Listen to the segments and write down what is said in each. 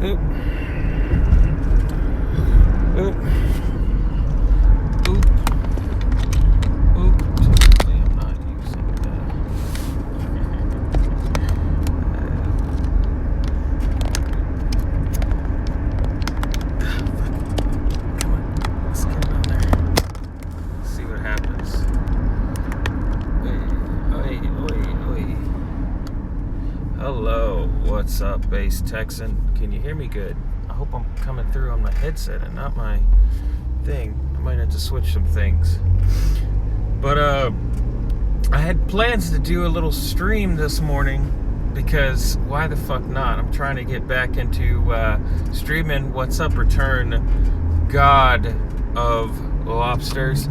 Oop. Oop. Oop. Oop. Typically I'm not using come on. Let's get it on there. Let's see what happens. Oi. Hello. What's up, Bass Texan? Can you hear me good? I hope I'm coming through on my headset and not my thing. I might have to switch some things. But I had plans to do a little stream this morning because why the fuck not? I'm trying to get back into streaming What's Up Return, God of Lobsters.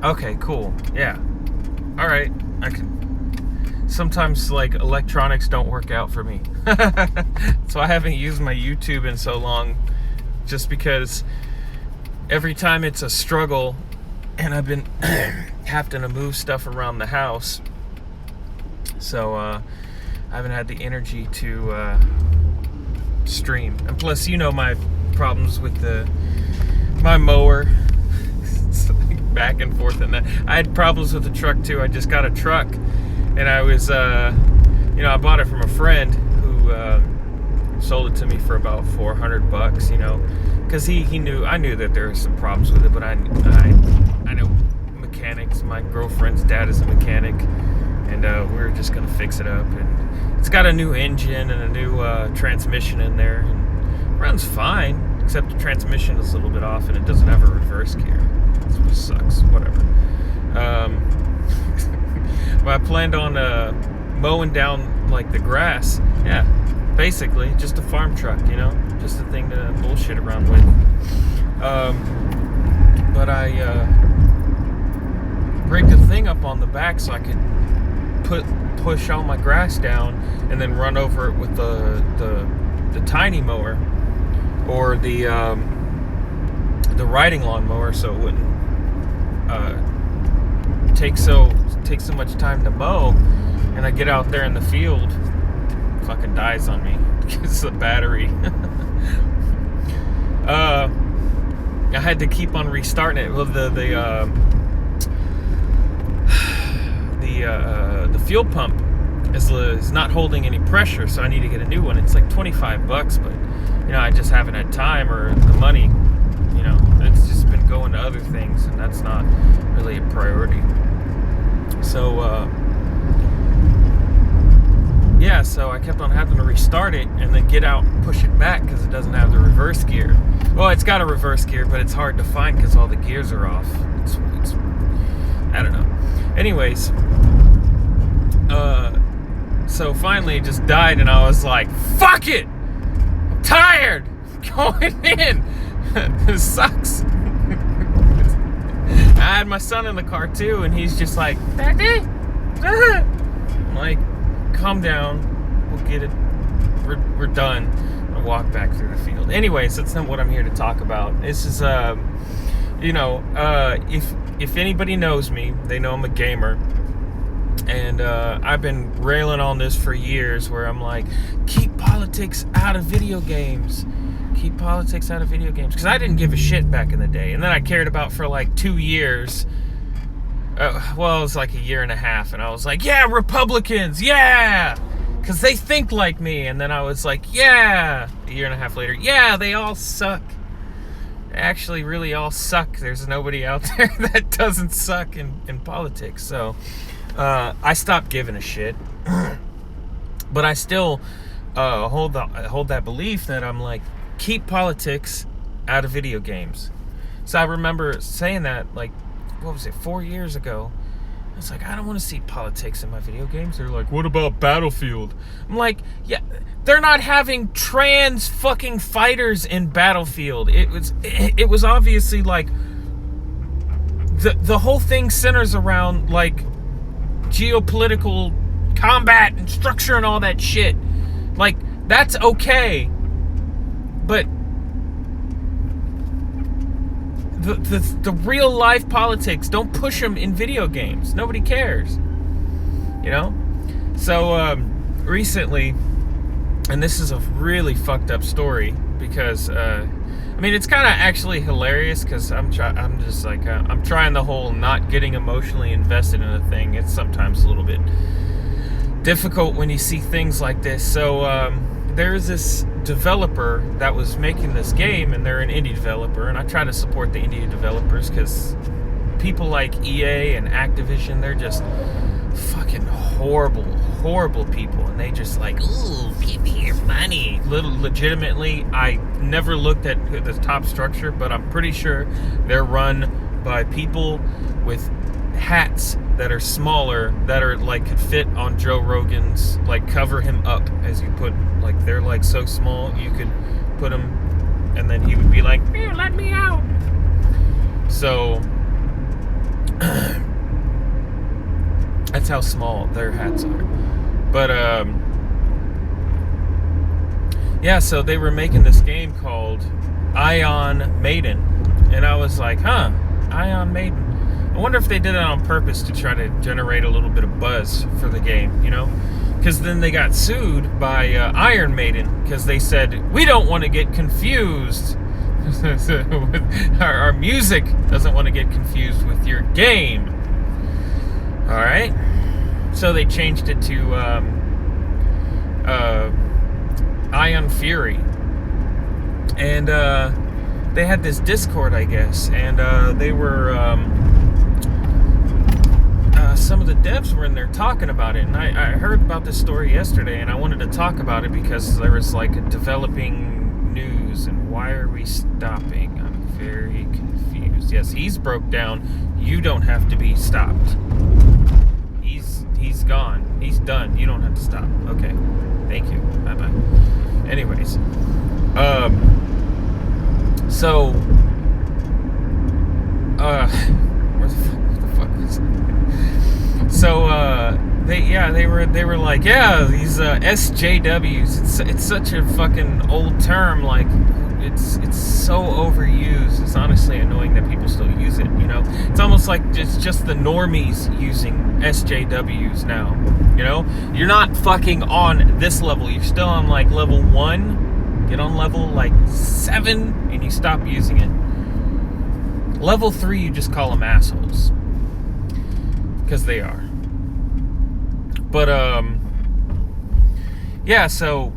Okay, cool. Yeah. All right. I can. Sometimes like electronics don't work out for me. So I haven't used my YouTube in so long just because every time it's a struggle and I've been having to move stuff around the house. So I haven't had the energy to stream. And plus, you know, my problems with my mower. It's like back and forth in that. I had problems with the truck too. I just got a truck. And I was, I bought it from a friend who sold it to me for about $400, because I knew that there were some problems with it, but I know mechanics. My girlfriend's dad is a mechanic, and we were just gonna fix it up. And it's got a new engine and a new transmission in there, and it runs fine, except the transmission is a little bit off, and it doesn't have a reverse gear. This sucks. Whatever. I planned on mowing down like the grass. Yeah, basically just a farm truck, just a thing to bullshit around with. But I rigged a thing up on the back so I could push all my grass down and then run over it with the tiny mower or the riding lawn mower, so it wouldn't take so much time to mow. And I get out there in the field, fucking dies on me because the battery. I had to keep on restarting it. Well, the fuel pump is not holding any pressure, so I need to get a new one. It's like $25, but I just haven't had time or the money. It's just been going to other things, and that's not really a priority. So so I kept on having to restart it and then get out and push it back because it doesn't have the reverse gear. Well, it's got a reverse gear, but it's hard to find because all the gears are off. It's I don't know. Anyways, so finally it just died, and I was like, fuck it! I'm tired! I'm going in! This sucks. I had my son in the car too, and he's just like, Daddy! I'm like, calm down, we'll get it, we're done. I'll walk back through the field. Anyways, that's not what I'm here to talk about. This is, if anybody knows me, they know I'm a gamer. And I've been railing on this for years, where I'm like, keep politics out of video games. Keep politics out of video games. Because I didn't give a shit back in the day. And then I cared about for like 2 years. It was like a year and a half. And I was like, yeah, Republicans, yeah! Because they think like me. And then I was like, yeah! A year and a half later, yeah, they all suck. They actually really all suck. There's nobody out there that doesn't suck in politics. So I stopped giving a shit. But I still hold that belief that I'm like, keep politics out of video games. So I remember saying that, like, 4 years ago. I was like, I don't want to see politics in my video games. They're like, what about Battlefield? I'm like, yeah, they're not having trans fucking fighters in Battlefield. It was obviously like the whole thing centers around like geopolitical combat and structure and all that shit. Like, that's okay. But the real life politics, don't push them in video games. Nobody cares, So recently and this is a really fucked up story because I mean, it's kind of actually hilarious because I'm just like I'm trying the whole not getting emotionally invested in a thing. It's sometimes a little bit difficult when you see things like this. So there's this developer that was making this game, and they're an indie developer, and I try to support the indie developers because people like EA and Activision, they're just fucking horrible people, and they just like, ooh, give me your money. Legitimately, I never looked at the top structure, but I'm pretty sure they're run by people with hats that are smaller, that are like could fit on Joe Rogan's, like cover him up, as you put, like they're like so small you could put him, and then he would be like, "Here, let me out." So that's how small their hats are. But yeah, so they were making this game called Ion Maiden, and I was like, huh, Ion Maiden. I wonder if they did it on purpose to try to generate a little bit of buzz for the game, you know? Because then they got sued by Iron Maiden because they said, we don't want to get confused. our music doesn't want to get confused with your game. All right? So they changed it to Ion Fury. And they had this Discord, I guess, and they were... some of the devs were in there talking about it, and I heard about this story yesterday, and I wanted to talk about it because there was like a developing news, and why are we stopping? I'm very confused. Yes, he's broke down. You don't have to be stopped. He's gone. He's done. You don't have to stop. Okay. Thank you. Bye-bye. Anyways. So where the fuck is it? So they were like, yeah, these SJWs, it's such a fucking old term, like it's so overused. It's honestly annoying that people still use it, you know? It's almost like it's just the normies using SJWs now, you know? You're not fucking on this level. You're still on like level 1. Get on level like 7 and you stop using it. Level 3, you just call them assholes. Because they are. But yeah, so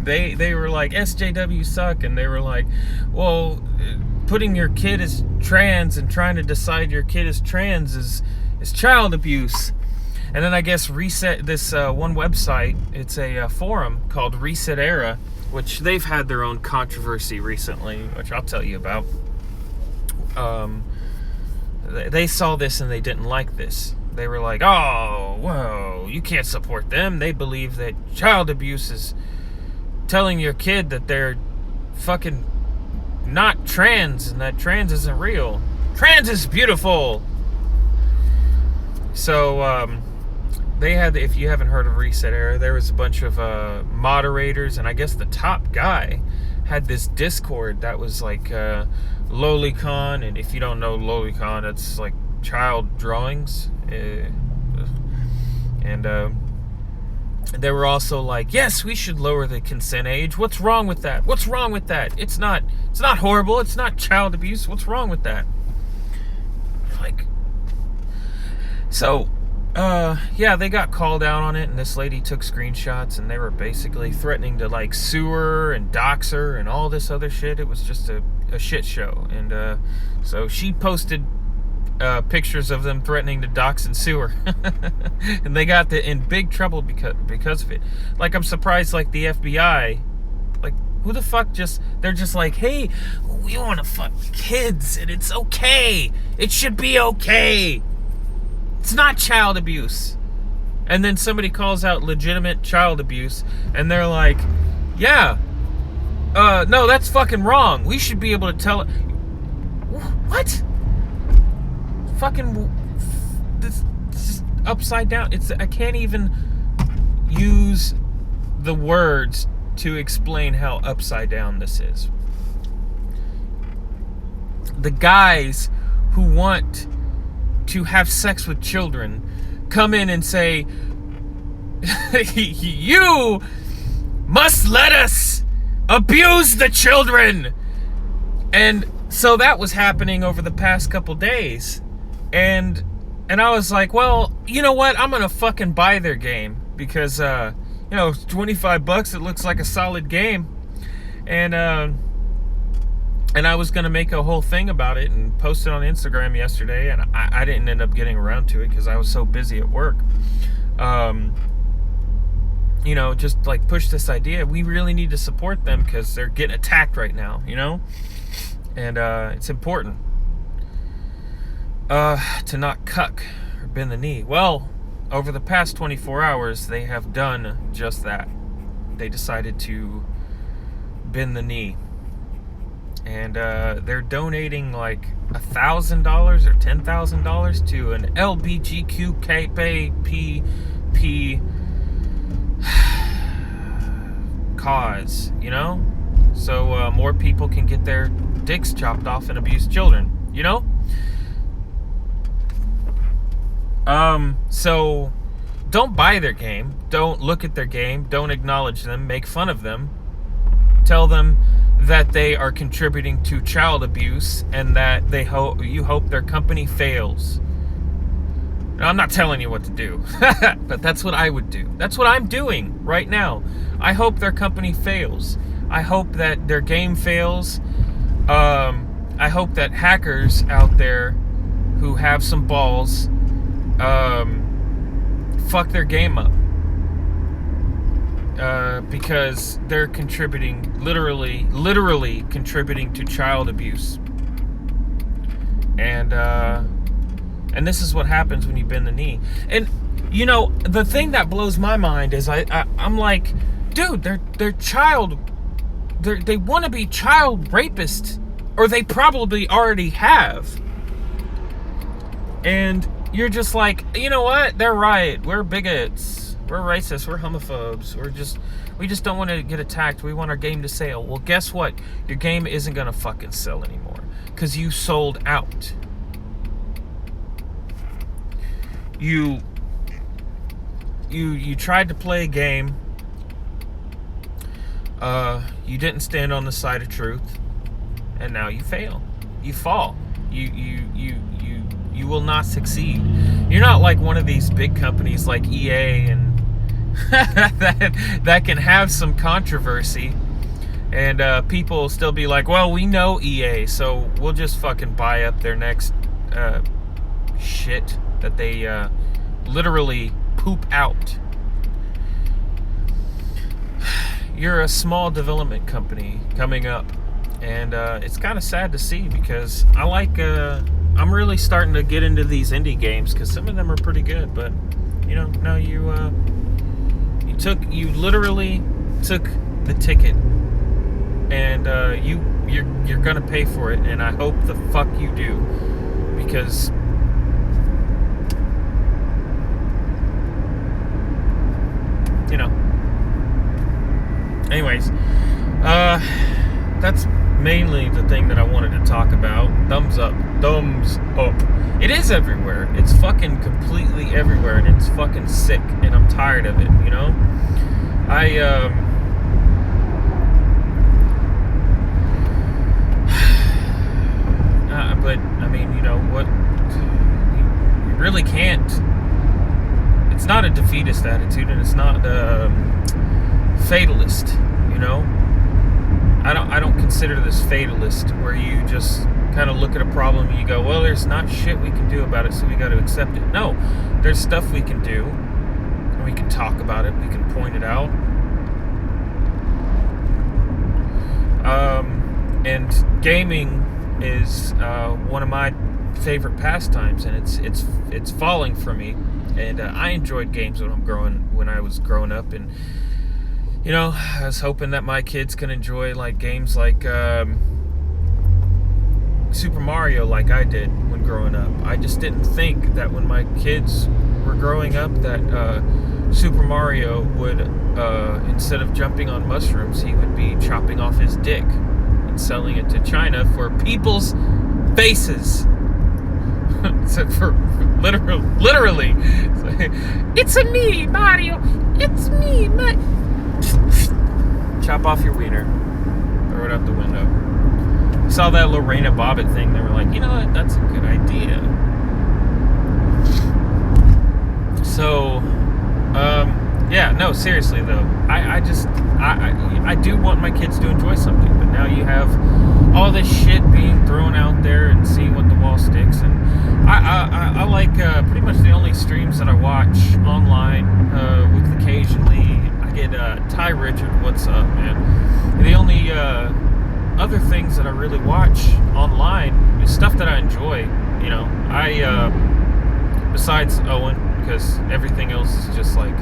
they were like, SJW suck, and they were like, well, putting your kid as trans and trying to decide your kid is trans is child abuse. And then I guess Reset, this one website, it's a forum called Reset Era, which they've had their own controversy recently, which I'll tell you about. They saw this and they didn't like this. They were like, oh, whoa, you can't support them. They believe that child abuse is telling your kid that they're fucking not trans and that trans isn't real. Trans is beautiful. So, they had, if you haven't heard of Reset Era, there was a bunch of moderators, and I guess the top guy had this Discord that was like Lolicon, and if you don't know Lolicon, it's like child drawings, and they were also like, yes, we should lower the consent age. What's wrong with that? What's wrong with that? It's not horrible. It's not child abuse. What's wrong with that? Like, so yeah, they got called out on it, and this lady took screenshots, and they were basically threatening to like sue her and dox her and all this other shit. It was just a shit show. And so she posted pictures of them threatening to dox and sue her. And they got in big trouble because of it. Like, I'm surprised, like, the FBI, like, who the fuck they're just like, hey, we want to fuck kids, and it's okay. It should be okay. It's not child abuse. And then somebody calls out legitimate child abuse, and they're like, yeah, no, that's fucking wrong. We should be able to tell it. What? Fucking, this is upside down. I can't even use the words to explain how upside down this is. The guys who want to have sex with children come in and say, you must let us abuse the children. And so that was happening over the past couple days. And I was like, well, you know what? I'm going to fucking buy their game because, $25, it looks like a solid game. And I was going to make a whole thing about it and post it on Instagram yesterday. And I didn't end up getting around to it because I was so busy at work. Just like push this idea. We really need to support them because they're getting attacked right now, And it's important to not cuck or bend the knee. Well, over the past 24 hours, they have done just that. They decided to bend the knee. And they're donating like $1,000 or $10,000 to an LBGQKP cause, so more people can get their dicks chopped off and abuse children, so don't buy their game, don't look at their game, don't acknowledge them, make fun of them, tell them that they are contributing to child abuse and that you hope their company fails. Now, I'm not telling you what to do, but that's what I would do. That's what I'm doing right now. I hope their company fails. I hope that their game fails. I hope that hackers out there who have some balls fuck their game up. Because they're contributing, literally contributing to child abuse. And this is what happens when you bend the knee. And, the thing that blows my mind is I'm like, dude, they're child, they want to be child rapists, or they probably already have. And you're just like, you know what? They're right. We're bigots. We're racist. We're homophobes. We just don't want to get attacked. We want our game to sell. Well, guess what? Your game isn't going to fucking sell anymore because you sold out. You tried to play a game. You didn't stand on the side of truth, and now you fail. You fall. You will not succeed. You're not like one of these big companies like EA and that can have some controversy, and people will still be like, well, we know EA, so we'll just fucking buy up their next shit that they literally poop out. You're a small development company coming up, and it's kind of sad to see because I'm really starting to get into these indie games because some of them are pretty good, but no, you literally took the ticket, and you're gonna pay for it, and I hope the fuck you do, because anyways, that's mainly the thing that I wanted to talk about. Thumbs up. It is everywhere. It's fucking completely everywhere, and it's fucking sick, and I'm tired of it, but I mean, what, you really can't. It's not a defeatist attitude, and it's not fatalist, I don't consider this fatalist, where you just kind of look at a problem and you go, well, there's not shit we can do about it, so we got to accept it. No, there's stuff we can do, and we can talk about it, we can point it out. And gaming is one of my favorite pastimes, and it's falling for me. And I enjoyed games when I was growing up, and I was hoping that my kids can enjoy like games like Super Mario, like I did when growing up. I just didn't think that when my kids were growing up that Super Mario would, instead of jumping on mushrooms, he would be chopping off his dick and selling it to China for people's faces. So for literally, it's a me, Mario. It's me, chop off your wiener, throw it out the window. I saw that Lorena Bobbitt thing. They were like, you know what? That's a good idea. So, yeah, no, seriously though, I do want my kids to enjoy something, but now you have all this shit being thrown out there and seeing what the wall sticks. And I like pretty much the only streams that I watch online, with occasionally I get Ty Richard, what's up, man? The only other things that I really watch online is stuff that I enjoy. You know, besides Owen, because everything else is just like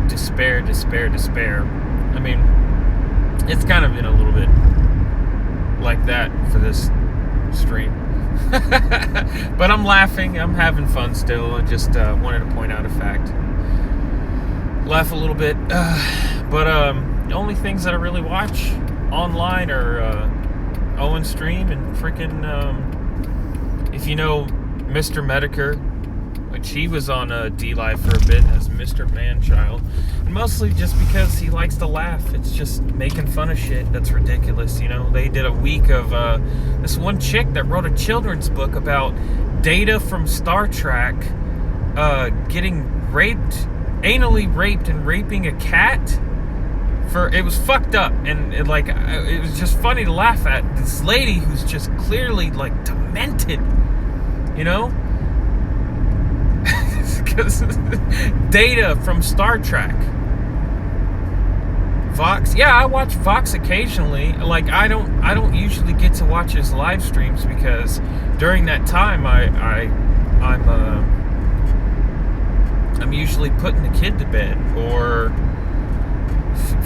despair. I mean, it's kind of been a little bit like that for this stream. But I'm laughing, I'm having fun still. I just wanted to point out a fact. Laugh a little bit. But the only things that I really watch online are Owen stream and freaking, if you know Mr. Medicare, which he was on D-Live for a bit as Mr. Manchild, and mostly just because he likes to laugh. It's just making fun of shit that's ridiculous, you know. They did a week of this one chick that wrote a children's book about Data from Star Trek getting raped, anally raped, and raping a cat. It was fucked up, and it was just funny to laugh at. This lady who's just clearly like demented, you know. Because Data from Star Trek. Vox, yeah, I watch Vox occasionally. Like I don't usually get to watch his live streams because during that time I'm usually putting the kid to bed or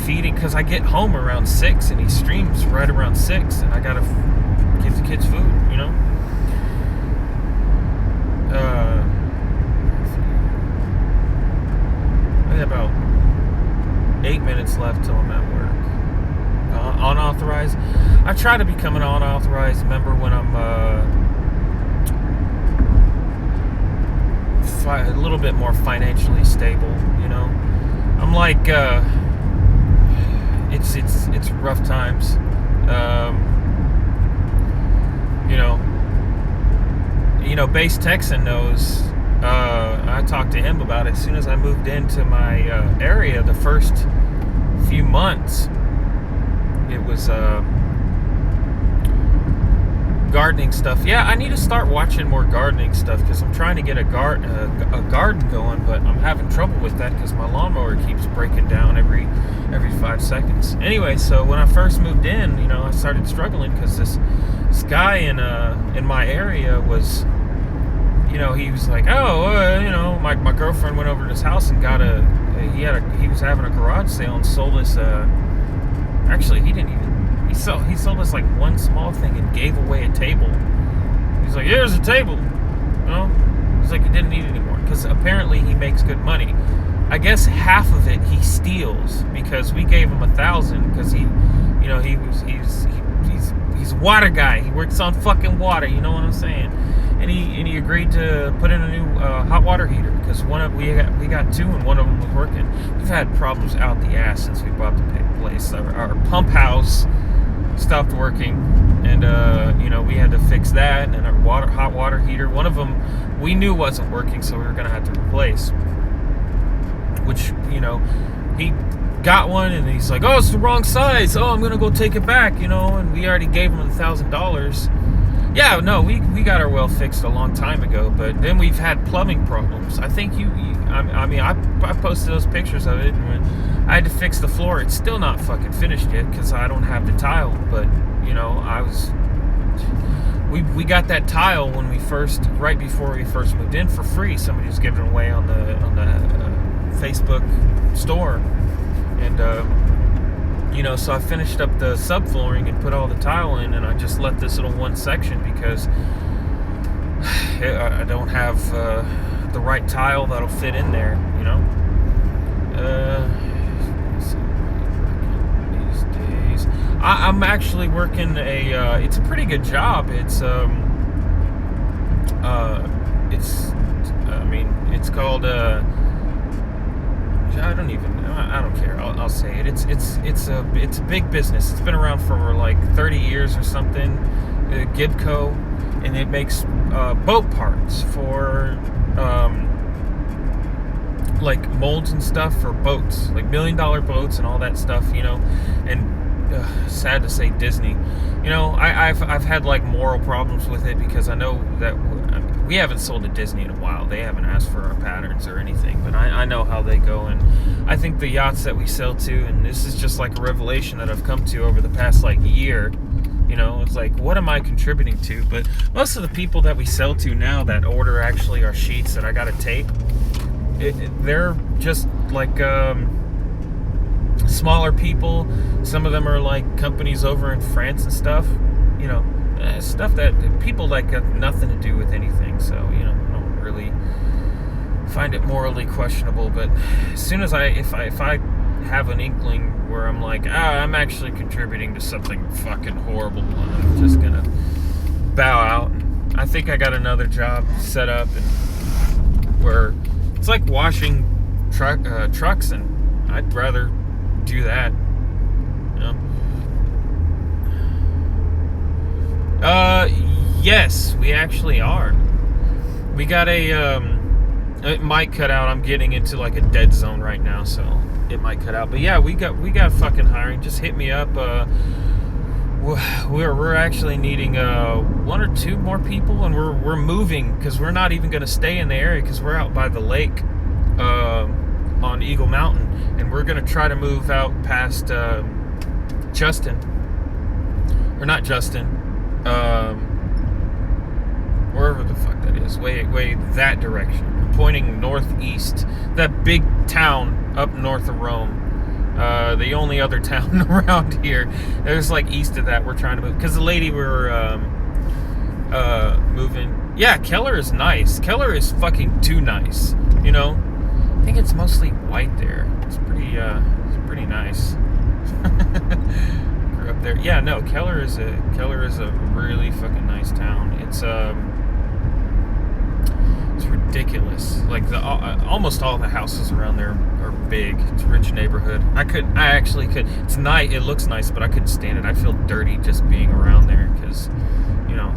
feeding, because I get home around 6 and he streams right around 6 and I gotta give the kids food, you know. About 8 minutes left till I'm at work. Unauthorized. I try to become an unauthorized member when I'm a little bit more financially stable, you know. I'm like it's rough times. You know, Base Texan knows. I talked to him about it as soon as I moved into my area. The first few months, it was gardening stuff. Yeah, I need to start watching more gardening stuff because I'm trying to get a garden going, but I'm having trouble with that because my lawnmower keeps breaking down every 5 seconds. Anyway, so when I first moved in, you know, I started struggling because this guy in my area was, you know, he was like, oh, you know, my girlfriend went over to his house and got he was having a garage sale and sold us, actually, he sold us like one small thing and gave away a table. He's like, here's a table, you know? He's like, he didn't need it anymore, because apparently he makes good money. I guess half of it he steals, because we gave him $1,000, because he, you know, he's a water guy. He works on fucking water, you know what I'm saying? And he agreed to put in a new hot water heater because we got two and one of them was working. We've had problems out the ass since we bought the place. Our pump house stopped working, and you know, we had to fix that. And our hot water heater, one of them we knew wasn't working, so we were gonna have to replace. Which, you know, he got one and he's like, oh, it's the wrong size. Oh, I'm gonna go take it back, you know. And we already gave him $1,000. Yeah, no, we got our well fixed a long time ago, but then we've had plumbing problems. I think I posted those pictures of it, and when I had to fix the floor, it's still not fucking finished yet because I don't have the tile. But you know, we got that tile when right before we first moved in for free. Somebody was giving it away on the Facebook store, and you know, so I finished up the subflooring and put all the tile in, and I just left this little one section because I don't have the right tile that'll fit in there, you know. These days, I'm actually working it's a pretty good job. It's called I don't even. I don't care. I'll say it. It's a big business. It's been around for like 30 years or something. Gibco, and it makes boat parts for like molds and stuff for boats, like $1 million boats and all that stuff, you know. And sad to say, Disney, you know, I've had like moral problems with it because I know that we haven't sold to Disney in a while. They haven't asked for our patterns or anything, but I know how they go, and I think the yachts that we sell to, and this is just like a revelation that I've come to over the past like year, you know, it's like, what am I contributing to? But most of the people that we sell to now that order actually our sheets that I gotta tape, they're just like smaller people. Some of them are like companies over in France and stuff, you know, stuff that people like got nothing to do with anything. So, you know, I don't really find it morally questionable. But as soon as if I have an inkling where I'm like, I'm actually contributing to something fucking horrible, I'm just gonna bow out. I think I got another job set up, and where it's like washing trucks, and I'd rather do that, you know. Yes, we actually are. We got it might cut out. I'm getting into like a dead zone right now, so it might cut out. But yeah, we got fucking hiring. Just hit me up. We're actually needing 1 or 2 more people, and we're moving because we're not even going to stay in the area because we're out by the lake on Eagle Mountain, and we're going to try to move out past Justin, or not Justin, wherever the fuck that is, way that direction. I'm pointing northeast, that big town up north of Rome. The only other town around here. There's like east of that we're trying to move. Because the lady we're moving. Yeah, Keller is nice. Keller is fucking too nice. You know? I think it's mostly white there. It's pretty nice. Grew up there. Yeah, no, Keller is a really fucking nice town. It's ridiculous. Like almost all the houses around there are big. It's a rich neighborhood. I actually could. It's nice. It looks nice, but I couldn't stand it. I feel dirty just being around there because, you know,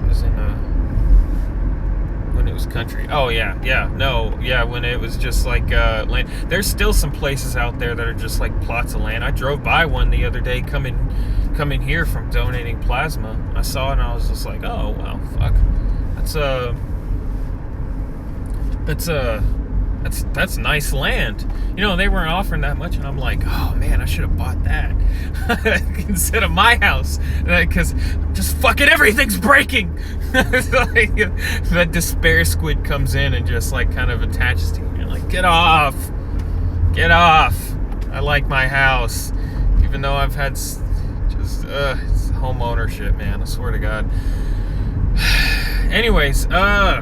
I was in when it was country. Oh yeah, when it was just like land. There's still some places out there that are just like plots of land. I drove by one the other day coming here from donating plasma. I saw it and I was just like, oh wow, fuck, that's nice land. You know, they weren't offering that much, and I'm like, oh man, I should have bought that instead of my house, because just fucking everything's breaking. Like, that despair squid comes in and just like kind of attaches to you. You're like, get off. I like my house, even though I've had it's home ownership, man. I swear to God. Anyways, I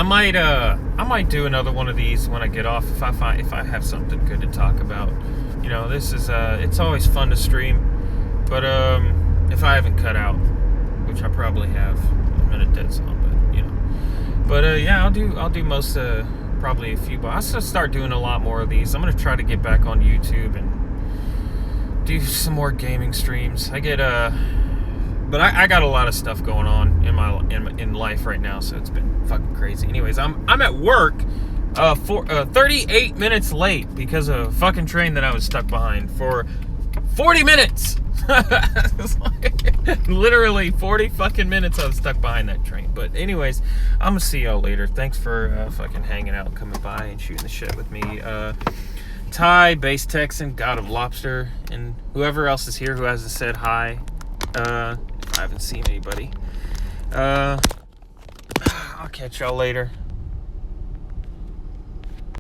might do another one of these when I get off if I have something good to talk about. You know, this is it's always fun to stream, but if I haven't cut out, which I probably have, I'm in a dead zone, but you know. But yeah, I'll do most probably a few. But I'll start doing a lot more of these. I'm gonna try to get back on YouTube and do some more gaming streams. I get but I got a lot of stuff going on in life right now, so it's been fucking crazy. Anyways, I'm at work 38 minutes late because of a fucking train that I was stuck behind for 40 minutes. It's like, literally 40 fucking minutes I was stuck behind that train. But anyways, I'm gonna see y'all later. Thanks for fucking hanging out and coming by and shooting the shit with me. Ty, Base Texan, God of Lobster, and whoever else is here who hasn't said hi. I haven't seen anybody. I'll catch y'all later.